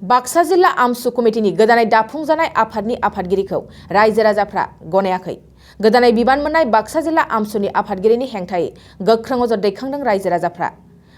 बाक्सा जिल्ला आमसु कमिटिनि गोदानै दाफुंजानाय आफादनि आफादगिरिखौ रायजो राजाफ्रा गनायाखै। गोदानै बिबान मोननाय बाक्सा जिल्ला आमसुनि आफादगिरिनि हेंथायै गोख्रों अजद दैखांदों रायजो राजाफ्रा।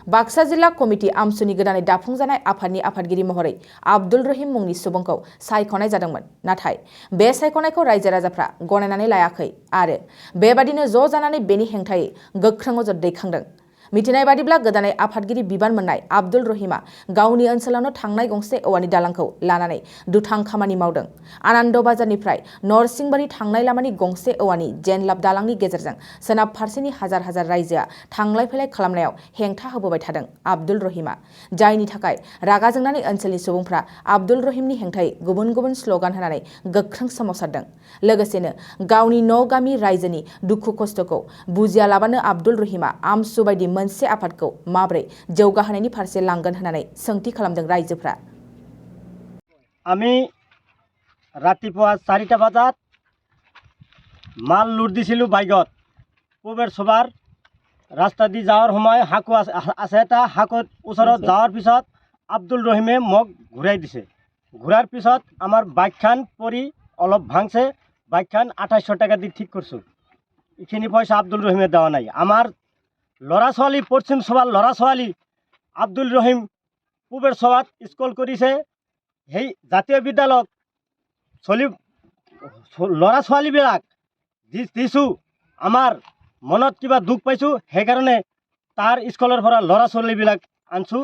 बाक्सा जिल्ला कमिटि आमसुनि गोदानै दाफुंजानाय आफादनि आफादगिरि महरै आब्दुल रहिम मुंनि सुबुंखौ सायख'नाय जादोंमोन। नाथाय बे सायख'नायखौ रायजो राजाफ्रा गनायनानै लायाखै आरो बेबादिनो ज' जानानै बेनि हेंथायै गोख्रों अजद दैखांदों। मिथिनाय बादिब्ला गोदानै आफादगिरि बिबान मोननाय आब्दुल रहिमा गावनि ओनसोलावनो थांनाय गंसे औवानि दालांखौ लानानै दुथां खामानि मावदों। आनन्द बाजारनिफ्राय नरसिंबारि थांनाय लामानि गंसे औवानि जेनलाब दालांनि गेजेरजों सोनाब फारसेनि हाजार हाजार रायजोआ थांलाय फैलाय खालामनायाव हेंथा होबोबाय थादों आब्दुल रहिमा, जायनि थाखाय रागा जोंनानै ओनसोलनि सुबुंफ्रा आब्दुल रहिमनि हेंथायै गुबुन गुबुन स्ल'गान होनानै गोख्रों सोमावसारदों। लोगोसेनो गावनि न' गामि रायजोनि दुखु खस्थ'खौ बुजियालाबानो आब्दुल रहिमा आमसु बायदि मोनसे आफादखौ माब्रै जौगाहोनायनि फारसे लांगोन होननानै सोंथि खालामदों रायजोफ्रा। আমি ৰাতিপুৱা 4টা বজাত মাল লোড দিছিলোঁ বাইকত। পূবেৰ সবাৰ ৰাস্তা দি যাওয়াৰ সময় হাকু আছে এটা হাকুৰ ওচৰত যাওয়াৰ পিছত আব্দুল ৰহিমে মোক ঘূৰাই দিছে। ঘূৰাৰ পিছত আমাৰ বাইকখান পৰি অলপ ভাঙছে। বাইকখান 2800 টাকা দি ঠিক কৰছো। এইখিনি পয়সা আব্দুল ৰহিমে দেওয়া নাই। আমাৰ ল'ৰা ছোৱালী পশ্চিম সভাৰ ল'ৰা ছোৱালী আব্দুল ৰহিম পূবেৰ সভাত স্কুল কৰিছে। সেই জাতীয় বিদ্যালয়ত ল'ৰা ছোৱালীবিলাক দিছোঁ। আমাৰ মনত কিবা দুখ পাইছোঁ, সেইকাৰণে তাৰ স্কুলৰ পৰা ল'ৰা ছোৱালীবিলাক আনছোঁ।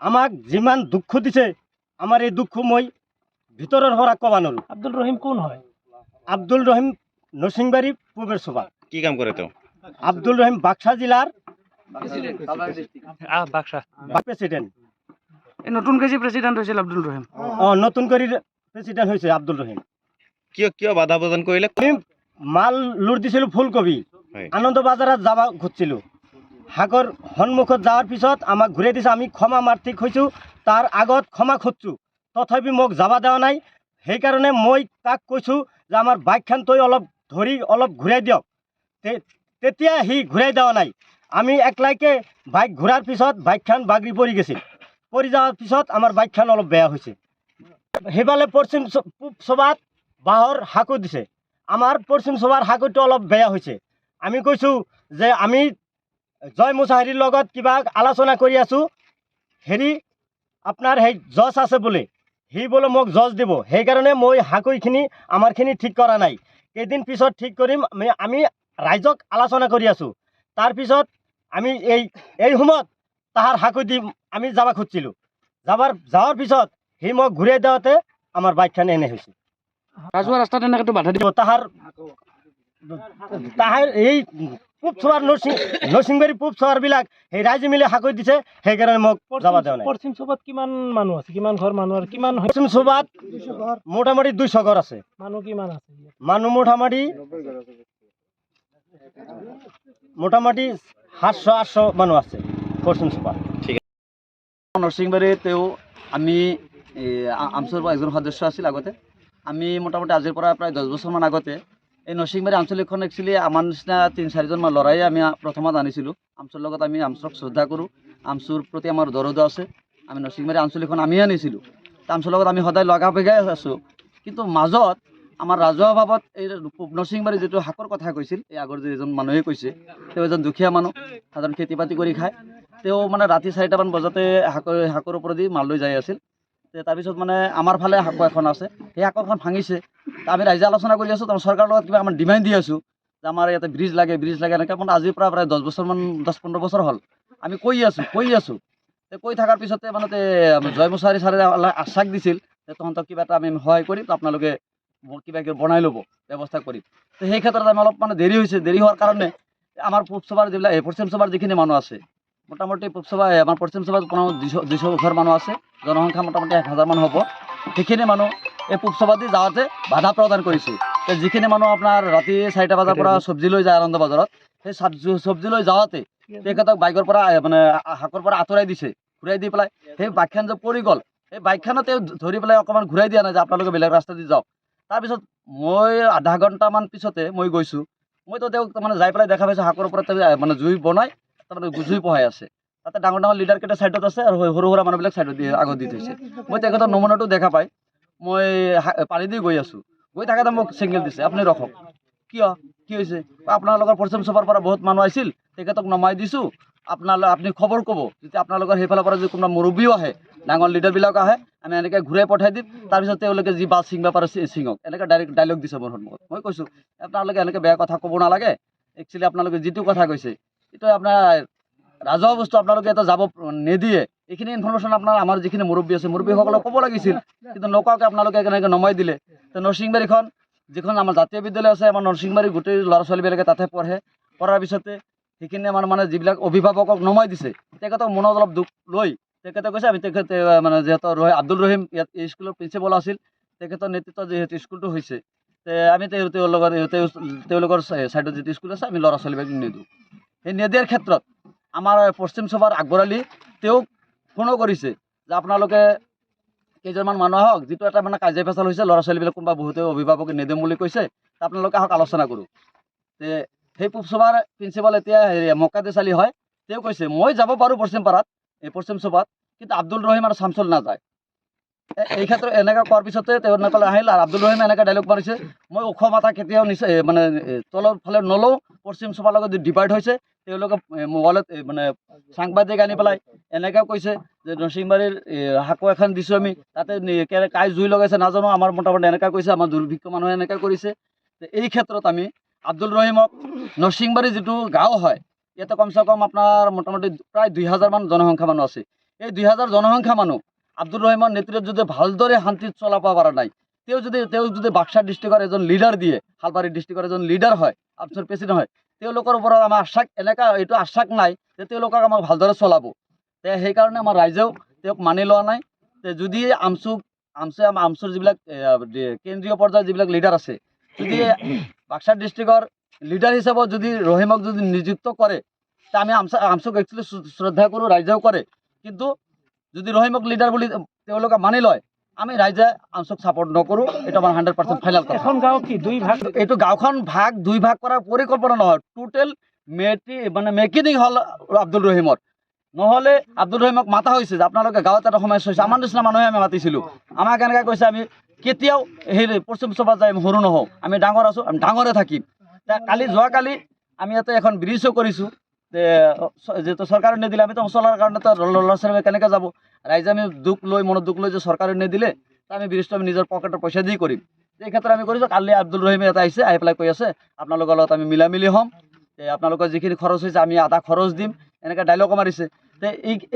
আমাক যিমান দুখ দিছে, আমাৰ এই দুখ মই ভিতৰৰ পৰা ক'ব নোৱাৰোঁ। আব্দুল রহিম কোন হয়? আব্দুল রহিম নরসিংবাড়ি পূবের সভা। কি কাম করে তো? আব্দুল রহিম বাক্সা জেলার প্রেসিডেন্ট। নতুন কেজি প্রেসিডেন্ট হয়েছিল আব্দুল রহিম। নতুন করে প্রেসিডেন্ট হয়েছে আব্দুল রহিম। কিয় বাধা প্রদান কৰিলে? মাল লোড দিছিলোঁ ফুলকবি, আনন্দ বাজাৰত যাব খুজিছিলোঁ। হাগৰ সন্মুখত যাওয়াৰ পিছত আমাক ঘূৰাই দিছে। আমি ক্ষমা মাৰ্থি হৈছোঁ, তাৰ আগত ক্ষমা খুজিছোঁ, তথাপি মোক যাব দেওয়া নাই। সেইকাৰণে মই তাক কৈছোঁ যে আমাৰ বাইকখান তই অলপ ধৰি অলপ ঘূৰাই দিয়ক। তেতিয়া সি ঘূৰাই দেওয়া নাই। আমি একলাইকে বাইক ঘূৰাৰ পিছত বাইকখান বাগৰি পৰি গৈছিল। পৰি যাওয়াৰ পিছত আমাৰ বাইকখান অলপ বেয়া হয়েছে। সেইফালে পশ্চিম পূব সভাত বাঁহৰ হাকু দিছে। আমাৰ পশ্চিম সভাৰ হাকুটো অলপ বেয়া হয়েছে। আমি কৈছোঁ যে আমি জয় মুছাহাৰীৰ লগত কিবা আলোচনা কৰি আছোঁ। হেৰি আপনাৰ সেই জজ আছে বোলে, সি বোলে মোক জজ দিব। সেইকাৰণে মই হাকুইখিনি আমাৰখিনি ঠিক কৰা নাই। কেইদিন পিছত ঠিক কৰিম। আমি ৰাইজক আলোচনা কৰি আছোঁ। তাৰপিছত আমি এই সময়ত তাহাৰ হাকু দি আমি যাব খুঁজছিলোঁ। যাওয়াৰ পিছত সি মোক ঘূৰাই দেওয়াতে আমার বাইকখান এনে হয়েছে। রাজহুয়া রাস্তাত এনেকে বাধা দিব। তাহার এই পূব সভার নরসিংবাড়ি পূব সভার বিলাক সেই রাইজে মিলে হাকু দিছে। সেইকাৰণে মোক যাব দেওয়া নাই। পশ্চিম সভাত কিমান মানুহ আছে? কিমান ঘর মানুহ আর কিমান পশ্চিম সভাত মোটামুটি 200 ঘর আছে। মানুহ কিমান আছে? মানুহ মোটামুটি 700-800 মানুহ আছে পশ্চিম সভা। নরসিংবাড়ীতেও আমি আমচুৰ একজন সদস্য আছিল আগতে। আমি মোটামুটি আজিৰ পৰা প্ৰায় 10 বছৰমান আগতে এই নৰসিংবাড়ী আঞ্চলিকখন একচুৱেলি আমাৰ নিচিনা 3-4জন ল'ৰাই আমি প্ৰথমত আনিছিলোঁ। আমচুৰ লগত আমি আমচুক শ্ৰদ্ধা কৰোঁ, আমচুৰ প্ৰতি আমাৰ দৰদ আছে। আমি নৰসিংবাড়ী আঞ্চলিকখন আমি আনিছিলোঁ। আমচুৰ লগত আমি সদায় লগা পেগাই আছোঁ। কিন্তু মাজত আমাৰ ৰাজহুৱা ভাৱত এই নৰসিংবাড়ী যিটো হাকৰ কথা কৈছিল, এই আগৰ যিজন মানুহে কৈছে, তেওঁ এজন দুখীয়া মানুহ, সাধাৰণ খেতি বাতি কৰি খায়। তেওঁ মানে ৰাতি 4টামান বজাতে হাকৰ ওপৰেদি মাল লৈ যাই আছিল। তাৰপিছত মানে আমাৰ ফালে হাকো এখন আছে, সেই হাকৰখন ভাঙিছে। আমি ৰাইজে আলোচনা কৰি আছোঁ, চৰকাৰৰ লগত কিবা আমাৰ ডিমাণ্ড দি আছোঁ যে আমাৰ ইয়াতে ব্ৰিজ লাগে এনেকৈ। মানে আজিৰ পৰা প্ৰায় 10-15 বছৰ হ'ল আমি কৈ আছোঁ। কৈ থকাৰ পিছতে মানে জয় মুছাহাৰী ছাৰে আশ্বাস দিছিল যে তহঁতক কিবা এটা আমি সহায় কৰিম, আপোনালোকে কিবা বনাই ল'ব, ব্যৱস্থা কৰিম। সেই ক্ষেত্ৰত আমি অলপ মানে দেৰি হৈছে। দেৰি হোৱাৰ কাৰণে আমাৰ পূব সভাৰ যিবিলাক পশ্চিম সভাৰ যিখিনি মানুহ আছে, মোটামুটি পূব সভা আমাৰ পশ্চিম সভাত কোনো 200 ঘৰ মানুহ আছে, জনসংখ্যা মোটামুটি 1000 মান হ'ব। সেইখিনি মানুহ এই পূব সভা দি যাওঁতে বাধা প্ৰদান কৰিছে। যিখিনি মানুহ আপোনাৰ ৰাতি 4টা বজাৰ পৰা চব্জি লৈ যায় আনন্দ বজাৰত, সেই চব্জি লৈ যাওঁতে তেখেতক বাইকৰ পৰা মানে হাকৰ পৰা আঁতৰাই দিছে। ঘূৰাই দি পেলাই সেই বাইকখন যে পৰি গ'ল, সেই বাইকখনত তেওঁ ধৰি পেলাই অকণমান ঘূৰাই দিয়া নাই যে আপোনালোকে বেলেগ ৰাস্তা দি যাওক। তাৰপিছত মই আধা ঘণ্টামান পিছতে মই গৈছোঁ। মইতো তেওঁক মানে যাই পেলাই দেখা পাইছোঁ হাকৰ ওপৰত মানে জুই বনাই তাৰমানে জুই পহাই আছে। তাতে ডাঙৰ ডাঙৰ লিডাৰকেইটা ছাইডত আছে আৰু সৰু সুৰা মানুহবিলাক ছাইডত আগত দি থৈছে। মই তেখেতৰ নমুনাটো দেখা পাই মই পানী দি গৈ আছোঁ, গৈ থাকোঁতে মোক ছিংগল দিছে, আপুনি ৰখক। কিয়, কি হৈছে? আপোনালোকৰ পশ্চিম চুবাৰ পৰা বহুত মানুহ আহিছিল, তেখেতক নমাই দিছোঁ, আপুনি খবৰ ক'ব, যদি আপোনালোকৰ সেইফালৰ পৰা যদি কোনোবা মুৰব্বীও আহে, ডাঙৰ লিডাৰবিলাক আহে, আমি এনেকৈ ঘূৰাই পঠাই দিম, তাৰপিছত তেওঁলোকে যি বাছ ছিঙিব পাৰে ছিঙক। এনেকৈ ডাইৰেক্ট ডাইলগ দিছে মোৰ সন্মুখত। মই কৈছোঁ আপোনালোকে এনেকৈ বেয়া কথা ক'ব নালাগে, একচুৱেলি আপোনালোকে যিটো কথা কৈছে এইটো আপোনাৰ ৰাজহুৱা বস্তু, আপোনালোকে এটা যাব নিদিয়ে। এইখিনি ইনফৰমেশ্যন আমাৰ যিখিনি মুৰব্বী আছে, মুৰব্বীসকলক ক'ব লাগিছিল, কিন্তু নকোৱাকৈ আপোনালোকে এনেকৈ নমাই দিলে। তো নৰসিংবাৰীখন যিখন আমাৰ জাতীয় বিদ্যালয় আছে, আমাৰ নৰসিংবাৰীৰ গোটেই ল'ৰা ছোৱালীবিলাকে তাতে পঢ়ে। পঢ়াৰ পিছতে সেইখিনি আমাৰ মানে যিবিলাক অভিভাৱকক নমাই দিছে, তেখেতক মনত অলপ দুখ লৈ তেখেতে কৈছে আমি তেখেতে মানে যিহেতু আব্দুল ৰহিম ইয়াত এই স্কুলৰ প্ৰিন্সিপাল আছিল, তেখেতৰ নেতৃত্বত যিহেতু স্কুলটো হৈছে, আমি তেওঁলোকৰ ছাইডত যিটো স্কুল আছে আমি ল'ৰা ছোৱালীবিলাক নিদিওঁ। সেই নিদিয়াৰ ক্ষেত্ৰত আমাৰ পশ্চিম চুবাৰ আকবৰ আলী তেওঁক ফোনো কৰিছে যে আপোনালোকে কেইজনমান মানুহ আহক, যিটো এটা মানে কাজিয়া পেচাল হৈছে, ল'ৰা ছোৱালীবিলাক কোনোবা বহুতে অভিভাৱকে নিদিম বুলি কৈছে, আপোনালোকে আহক আলোচনা কৰোঁ। সেই পূব চুবাৰ প্ৰিন্সিপাল এতিয়া মক্কাদেছ আলী হয়, তেওঁ কৈছে মই যাব পাৰোঁ পশ্চিম চুবাত, কিন্তু আব্দুল ৰহিম আৰু শামছুল নাযায়। এই ক্ষেত্ৰত এনেকৈ কোৱাৰ পিছতে তেওঁলোকে আহিল আৰু আব্দুল ৰহিমে এনেকৈ ডাইলগ মাৰিছে, মই ওখ মাথা কেতিয়াও মানে তলৰ ফালে নলওঁ, পশ্চিম চুবাৰ লগত যি ডিভাইড হৈছে তেওঁলোকে মোবাইলত মানে সাংবাদিক আনি পেলাই এনেকৈ কৈছে যে নৰসিংবাৰীৰ সাঁকো এখন দিছোঁ আমি, তাতে কাই জুই লগাইছে নাজানো, আমাৰ মোটামুটি এনেকৈ কৈছে, আমাৰ দুৰ্ভিক্ষ মানুহে এনেকৈ কৰিছে। এই ক্ষেত্ৰত আমি আব্দুল ৰহিমক নৰসিংবাৰী যিটো গাঁও হয়, ইয়াতে কমচে কম আপোনাৰ মোটামুটি প্ৰায় 2000 মান জনসংখ্যা মানুহ আছে। এই 2000 জনসংখ্যা মানুহ আব্দুল ৰহিমৰ নেতৃত্বত যদি ভালদৰে শান্তিত চলাব পৰা নাই, তেওঁ যদি বাক্সা ডিষ্ট্ৰিক্টৰ এজন লিডাৰ দিয়ে, শালবাৰী ডিষ্ট্ৰিক্টৰ এজন লিডাৰ হয়, আপচৰ প্ৰেচিডেণ্ট হয়, তেওঁলোকৰ ওপৰত আমাৰ এইটো আশ্বাস নাই যে তেওঁলোকক আমাক ভালদৰে চলাব। সেইকাৰণে আমাৰ ৰাইজেও তেওঁক মানি লোৱা নাই। যদি আমচুৰ যিবিলাক কেন্দ্ৰীয় পৰ্যায়ৰ যিবিলাক লিডাৰ আছে, যদি বাক্সা ডিষ্ট্ৰিক্টৰ লিডাৰ হিচাপত যদি ৰহিমক যদি নিযুক্ত কৰে, তে আমি আমচুক একচুৱেলি শ্ৰদ্ধা কৰোঁ, ৰাইজেও কৰে, কিন্তু যদি ৰহিমক লিডাৰ বুলি তেওঁলোকে মানি লয়, আমি ৰাইজে আমচুক ছাপোৰ্ট নকৰোঁ। এইটো আমাৰ 100% ফাইনেল কথা। এখন গাঁও কি দুই ভাগ? এইটো গাঁওখন দুই ভাগ কৰাৰ পৰিকল্পনা নহয়, টোটেল মেকিনিং হ'ল আব্দুল ৰহিমৰ। নহ'লে আব্দুল ৰহিমক মাতা হৈছে যে আপোনালোকে গাঁৱত এটা সমস্যা হৈছে, আমাৰ নিচিনা মানুহে আমি মাতিছিলোঁ, আমাক এনেকৈ কৈছে আমি কেতিয়াও সেই পশ্চিম চুবাত যাই সৰু নহওঁ, আমি ডাঙৰ আছোঁ, আমি ডাঙৰে থাকিম। যোৱাকালি আমি ইয়াতে এখন ব্ৰিজো কৰিছোঁ, যিহেতু চৰকাৰে নিদিলে, আমিতো চলাৰ কাৰণে ল'ৰা ছোৱালী কেনেকৈ যাব, ৰাইজে আমি মনত দুখ লৈ যে চৰকাৰে নিদিলে, আমি ব্ৰিজটো আমি নিজৰ পকেটৰ পইচা দি কৰিম। এই ক্ষেত্ৰত আমি কৰিছোঁ। কালি আব্দুল ৰহিমে এটা আহিছে, আহি পেলাই কৈ আছে আপোনালোকৰ লগত আমি মিলামিলি হ'ম, আপোনালোকৰ যিখিনি খৰচ হৈছে আমি আধা খৰচ দিম, এনেকৈ ডাইলগো মাৰিছে।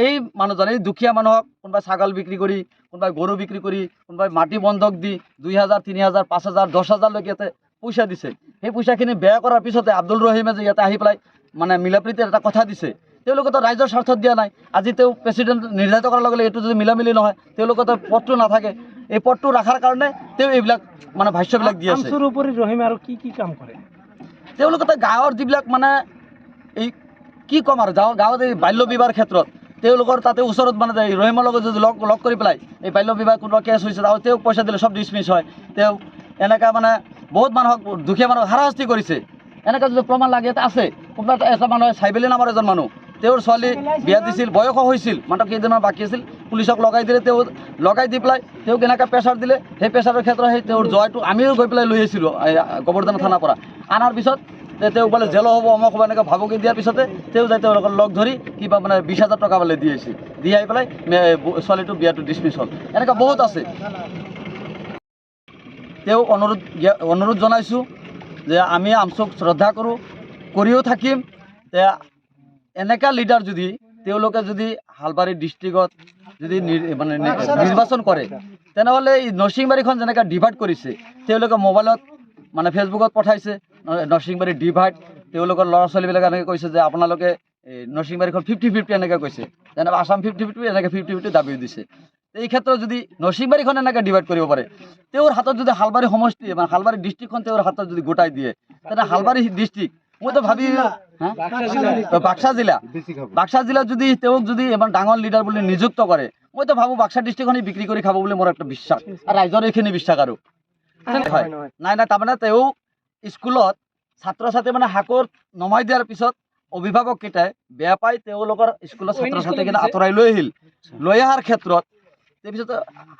এই মানুহজনে দুখীয়া মানুহক কোনোবাই ছাগল বিক্ৰী কৰি, কোনোবাই গৰু বিক্ৰী কৰি, কোনোবাই মাটি বন্ধক দি 2000, 3000, 5000, 10000 লৈকে ইয়াতে পইচা দিছে। সেই পইচাখিনি বেয়া কৰাৰ পিছতে আব্দুল ৰহিমে যে ইয়াতে আহি পেলাই মানে মিলাপ্ৰীতিৰ এটা কথা দিছে, তেওঁলোকেতো ৰাইজৰ স্বাৰ্থত দিয়া নাই। আজি তেওঁ প্ৰেচিডেণ্ট নিৰ্ধাৰিত কৰাৰ লগে লগে এইটো যদি মিলামিলি নহয়, তেওঁলোকেতো পদটো নাথাকে, এই পদটো ৰখাৰ কাৰণে তেওঁ এইবিলাক মানে ভাষ্যবিলাক দি আছে। আমচুৰ উপৰি ৰহিমে আৰু কি কাম কৰে? তেওঁলোকে গাঁৱৰ যিবিলাক মানে এই কি ক'ম আৰু গাঁৱত এই বাল্য বিবাহৰ ক্ষেত্ৰত তেওঁলোকৰ তাতে ওচৰত মানে ৰহিমৰ লগত যদি লগ কৰি পেলাই এই বাল্য বিবাহ কোনোবা কেছ হৈছে, আৰু তেওঁক পইচা দিলে চব ডিছমিছ হয়। তেওঁ এনেকৈ মানে বহুত মানুহক, দুখীয়া মানুহক হাৰাশাস্তি কৰিছে। এনেকৈ যদি প্ৰমাণ লাগে আছে, কোনোবা এটা মানুহে চাইবেলি নামৰ এজন মানুহ, তেওঁৰ ছোৱালী বিয়া দিছিল, বয়সো হৈছিল, মাত্ৰ কেইদিনমান বাকী আছিল, পুলিচক লগাই দিলে, তেওঁ লগাই দি পেলাই তেওঁক এনেকৈ প্ৰেছাৰ দিলে। সেই প্ৰেছাৰৰ ক্ষেত্ৰত সেই তেওঁৰ জয়টো আমিও গৈ পেলাই লৈ আহিছিলোঁ গোবৰ্ধন থানাৰ পৰা। আনাৰ পিছত তেওঁক বোলে জেলো হ'ব, অমুক হ'ব, এনেকৈ ভাবুকি দিয়াৰ পিছতে তেওঁ যাই তেওঁলোকক লগ ধৰি কিবা মানে 20,000 টকা বোলে দি আহিছিল, দি আহি পেলাই ছোৱালীটো বিয়াটো ডিছমিছ হ'ল। এনেকৈ বহুত আছে। তেওঁ অনুৰোধ জনাইছোঁ যে আমি আমচুক শ্ৰদ্ধা কৰোঁ, কৰিও থাকিম। এনেকুৱা লিডাৰ যদি তেওঁলোকে যদি হালবাৰী ডিষ্ট্ৰিক্টত যদি মানে নিৰ্বাচন কৰে, তেনেহ'লে এই নৰসিংবাৰীখন যেনেকৈ ডিভাইড কৰিছে, তেওঁলোকে মোবাইলত মানে ফেচবুকত পঠাইছে নৰসিংবাৰী ডিভাইড, তেওঁলোকৰ ল'ৰা ছোৱালীবিলাকে এনেকৈ কৈছে যে আপোনালোকে নৰসিংবাৰীখন 50-50 এনেকৈ কৈছে, যেনেকৈ আসাম 50-50 এনেকৈ 50-50 দাবী দিছে। এই ক্ষেত্ৰত যদি নৰসিংবাৰীখন এনেকৈ ডিভাইড কৰিব পাৰে, তেওঁৰ হাতত যদি হালবাৰী সমষ্টি মানে হালবাৰী ডিষ্ট্ৰিক্টখন তেওঁৰ হাতত যদি গোটাই দিয়ে, তেনে হালবাৰী ডিষ্ট্ৰিক্ট মইতো ভাবি বাক্সা জিলাত যদি তেওঁক যদি এবাৰ ডাঙৰ লিডাৰ বুলি নিযুক্ত কৰে, মইতো ভাবোঁ বাক্সা ডিষ্ট্ৰিক্টখনেই বিক্ৰী কৰি খাব বুলি মোৰ একটা বিশ্বাস, আৰু ৰাইজৰ এইখিনি বিশ্বাস। আৰু নাই তাৰমানে তেওঁ স্কুলত ছাত্ৰ ছাত্ৰী মানে হাকত নমাই দিয়াৰ পিছত অভিভাৱক কেইটাই বেয়া পাই তেওঁলোকৰ স্কুলৰ ছাত্ৰ ছাত্ৰীকেইটা আঁতৰাই লৈ আহিল। লৈ অহাৰ ক্ষেত্ৰত তাৰপিছত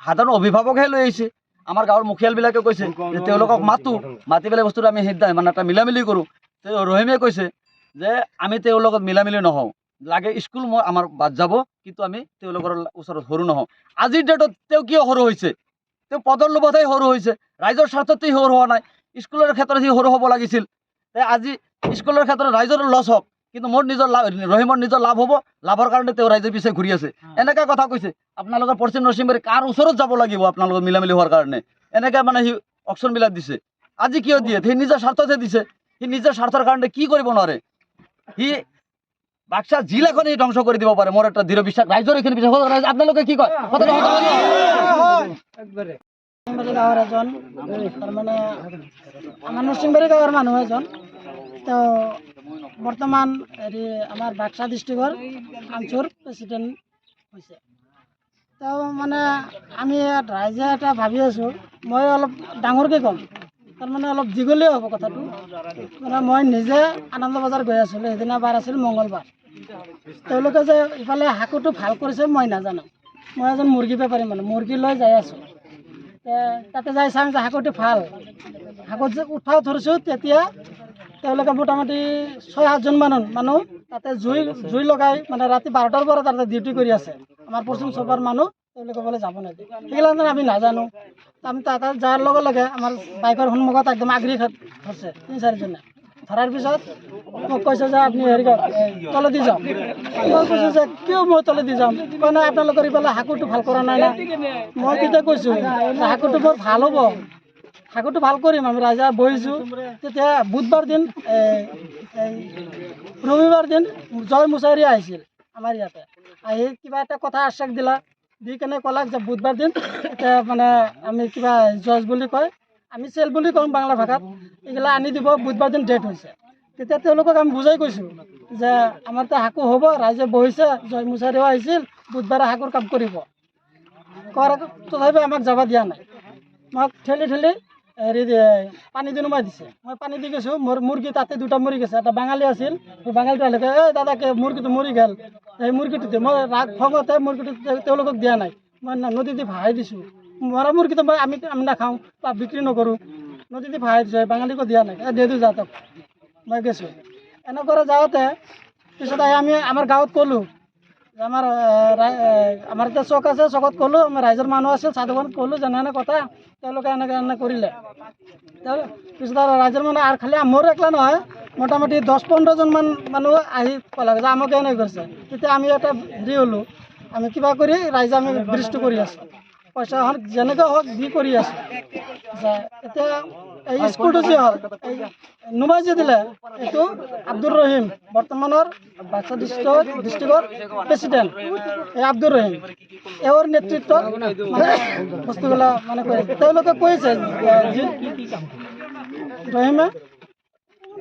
সাধাৰণ অভিভাৱকহে লৈ আহিছে। আমাৰ গাঁৱৰ মুখিয়ালবিলাকে কৈছে যে তেওঁলোকক মাতি পেলাই বস্তুটো আমি সিদ্ধান্ত মানে এটা মিলামিলি কৰোঁ। ৰহিমে কৈছে যে আমি তেওঁলোকৰ মিলামিলি নহওঁ, লাগে স্কুল আমাৰ বাদ যাব, কিন্তু আমি তেওঁলোকৰ ওচৰত সৰু নহওঁ। আজিৰ ডেটত তেওঁ কিয় সৰু হৈছে? তেওঁ পদৰ লোভতহে সৰু হৈছে, ৰাইজৰ স্বাৰ্থত সৰু হোৱা নাই। স্কুলৰ ক্ষেত্ৰত সি সৰু হ'ব লাগিছিল। আজি স্কুলৰ ক্ষেত্ৰত ৰাইজৰ লছ হওক, কিন্তু মোৰ নিজৰ লাভ, ৰহিমৰ নিজৰ লাভ হ'ব, লাভৰ কাৰণে তেওঁ ৰাইজৰ পিছে ঘূৰি আছে। এনেকা কথা কৈছে। আপোনালোকৰ পশ্চিম নৰসিংবাৰী কাৰ ওচৰত যাব লাগিব আপোনালোকৰ মিলামিলি হোৱাৰ কাৰণে? এনেকৈ মানে সি অপশ্যনবিলাক দিছে। আজি কিয় দিয়ে? সি নিজৰ স্বাৰ্থতহে দিছে। সি নিজৰ স্বাৰ্থৰ কাৰণে কি কৰিব নোৱাৰে? সি বাক্সা জিলাখন সি ধ্বংস কৰি দিব পাৰে, মোৰ এটা দৃঢ় বিশ্বাস। ৰাইজৰ এইখিনি বিশ্বাস। আপোনালোকে কি কয়? গাঁৱৰ এজন তাৰমানে আমাৰ নৰসিংবাৰী গাঁৱৰ মানুহ এজন, তেওঁ বৰ্তমান হেৰি আমাৰ বাক্সা ডিষ্ট্ৰিক্টৰ কাউন্সিলৰ প্ৰেচিডেণ্ট হৈছে। তেওঁ মানে আমি ইয়াত ৰাইজে এটা ভাবি আছোঁ, মই অলপ ডাঙৰকৈ ক'ম, তাৰমানে অলপ দীঘলীয়া হ'ব কথাটো। মানে মই নিজে আনন্দ বজাৰ গৈ আছিলোঁ, সেইদিনা বাৰ আছিল মংগলবাৰ। তেওঁলোকে যে ইফালে হাকুটো ভাল কৰিছে মই নাজানো। মই এজন মুৰ্গী বেপাৰী মানুহ, মুৰ্গী লৈ যাই আছোঁ। তাতে যাই চাওঁ যে হাকুটো ভাল। হাকুত যে উঠাও ধৰিছোঁ, তেতিয়া তেওঁলোকে মোটামুটি 6-7জন মানুহ তাতে জুই লগাই মানে ৰাতি 12টাৰ পৰা তাতে ডিউটি কৰি আছে। আমাৰ পশ্চিম চুবাৰ মানুহ, তেওঁলোকে বোলে যাব নিদিয়ে। সেইবিলাক আমি নাজানো। আমি তাতে যোৱাৰ লগে লগে আমাৰ বাইকৰ সন্মুখত একদম আগুৰি ধৰিছে 3-4জনে। ধৰাৰ পিছত মোক কৈছে যে আপুনি হেৰি তলেদি যাওক। মই কৈছোঁ যে কিয় মই তলেদি যাম? কয় নাই আপোনালোকৰ ইফালে হাকুটো ভাল কৰা নাই না। মই তেতিয়া কৈছোঁ হাকুটো মোৰ ভাল হ'ব, হাকুটো ভাল কৰিম। আমি ৰাইজে বহিছোঁ। তেতিয়া বুধবাৰ দিন ৰবিবাৰ দিন জয় মুছাৰী আহিছিল আমাৰ ইয়াতে। আহি কিবা এটা কথা আশ্বাস দিলা, দি কেনে ক'লাক যে বুধবাৰ দিন এতিয়া মানে আমি কিবা জজ বুলি কয়, আমি চেল বুলি কওঁ বাংলা ভাষাত, এইগিলা আনি দিব। বুধবাৰ দিন ডেট হৈছে। তেতিয়া তেওঁলোকক আমি বুজাই কৈছোঁ যে আমাৰ এতিয়া হাকু হ'ব, ৰাইজে বহিছে, জয় মুছাৰীও আহিছিল, বুধবাৰে হাকুৰ কাম কৰিব। তথাপি আমাক যাব দিয়া নাই। মোক ঠেলি হেৰি পানী দি নমাই দিছে। মই পানী দি গৈছোঁ, মোৰ মুৰ্গী তাতে 2টা মৰি গৈছে। এটা বাঙালী আছিল, সেই বাঙালীটো আহিলে, এই দাদাকে মুৰ্গীটো মৰি গ'ল, সেই মুৰ্গীটো দিয়ে। মই ৰাগ খঙতে মুৰ্গীটো তেওঁলোকক দিয়া নাই, মই নদীত ভাহাই দিছোঁ। মৰা মুৰ্গীটো আমি নাখাওঁ বা বিক্ৰী নকৰোঁ, নদীত ভাহাই দিছোঁ। বাঙালীকো দিয়া নাই, দিয়ে দিওঁ যাতক। মই গৈছোঁ। এনেকৈ যাওঁতে পিছত আমি আমাৰ গাঁৱত ক'লোঁ যে আমাৰ এতিয়া চক আছে, চকত ক'লোঁ, আমাৰ ৰাইজৰ মানুহ আছিল, চাদুখনত ক'লোঁ যে এনে কথা, তেওঁলোকে এনে কৰিলে। পিছত আৰু ৰাইজৰ মানুহ আৰু খালি মোৰ একলা নহয়, মোটামুটি 10-15জন মানুহ আহি ক'লে যে আমাকে এনে কৰিছে। তেতিয়া আমি এটা হেৰি হ'লোঁ, আমি কিবা কৰি ৰাইজে আমি ব্ৰিজটো কৰি আছোঁ, পইচা যেনেকৈ হওক দি কৰি আছোঁ। এতিয়া এই স্কুলটো যি হ'ল, এই নুমাই যে দিলে, এইটো আব্দুৰ ৰহিম, বৰ্তমানৰ বাক্সা ডিষ্ট্ৰিক্টৰ প্ৰেচিডেণ্ট। এই আব্দুৰ ৰহিম, এওঁৰ নেতৃত্বত মানে বস্তুবিলাক মানে কৰি আছে। তেওঁলোকে কৈছে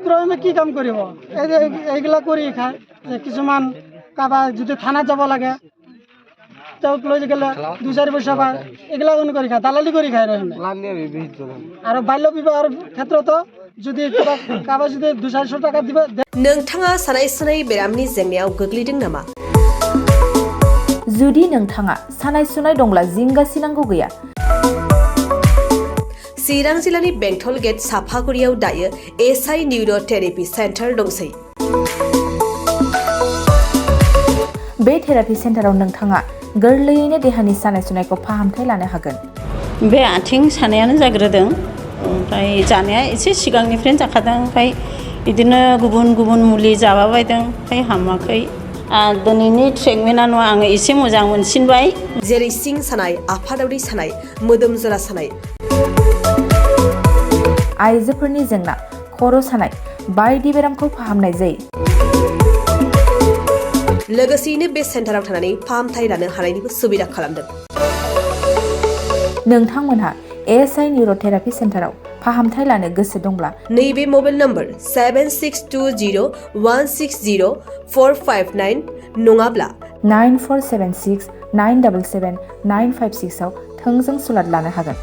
ৰহিমে কি কাম কৰিব? এইবিলাক কৰি খায়। যে কিছুমান কাৰোবাৰ যদি থানাত যাব লাগে, তেওঁক লৈ গ'লে 2-4 পইচা পায়, এইগিলা কৰি খায়, দালালি কৰি খায় ৰহিমে। আৰু বাল্য বিবাহৰ ক্ষেত্ৰতো যদি কাৰোবাৰ যদি 200-400 টাকা দিব। नोंथाङा सानाय सुनाय बेरामनि जेंनायाव गोग्लैदों नामा? जुदि नोंथाङा सानाय सुनाय दंब्ला जिंगासिनांगौ गैया। चिरां जिल्लानि बेंटल गेट साफागुरियाव दायो एसआइ निउर' थेरापि सेन्टार दंसै। बे थेरापि सेन्टाराव नोंथाङा गोरलैयैनो देहानि सानाय सुनायखौ फाहामथाय लानो हागोन। बे आथिं सानायानो जाग्रोदों, ओमफ्राय जानाया एसे सिगांनिफ्रायनो जाखादों, ओमफ्राय बिदिनो गुबुन मुलि जाबाबायदों, ओमफ्राय हामाखै। दिनैनि ट्रिटमेन्टआ आङो एसे मोजां मोनसिनबाय। जेरै सिं सानाय, आफादावरि सानाय, मोदोम जरा सानाय, आइजोफोरनि जेंना, खर' सानाय बायदि बेरामखौ फाहामनाय जायो। लोगोसेयैनो बे सेन्टाराव थानानै फाहामथाय लानो हानायनिबो सुबिदा खालामदों। नोंथांमोनहा एसआइ निउर' थेरापि सेन्टाराव फाहामथाय लानो गोसो दंब्ला नैबे मबाइल नम्बर 7620160459 नङाब्ला 9476977956 आव थोंजों सुलाद लानो हागोन।